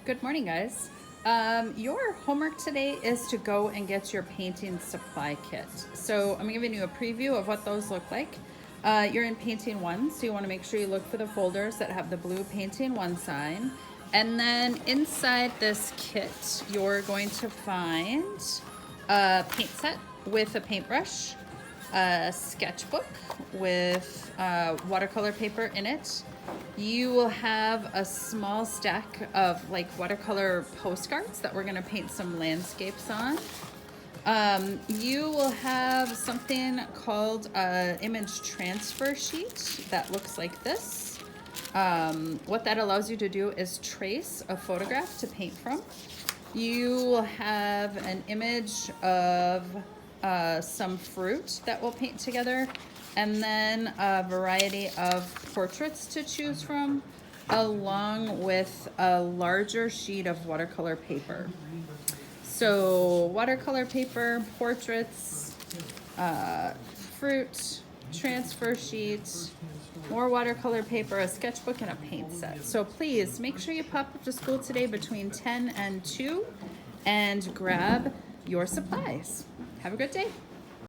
Good morning, guys. Your homework today is to go and get your painting supply kit. So I'm giving you a preview of what those look like. You're in painting one, so you want to make sure you look for the folders that have the blue painting one sign. And then inside this kit, you're going to find a paint set with a paintbrush, a sketchbook with watercolor paper in it. You will have a small stack of like watercolor postcards that we're gonna paint some landscapes on. You will have something called an image transfer sheet that looks like this. What that allows you to do is trace a photograph to paint from. You will have an image of some fruit that we'll paint together, and then a variety of portraits to choose from, along with a larger sheet of watercolor paper. So watercolor paper, portraits, fruit, transfer sheet, more watercolor paper, a sketchbook, and a paint set. So please make sure you pop up to school today between 10 and 2 and grab your supplies. Have a good day.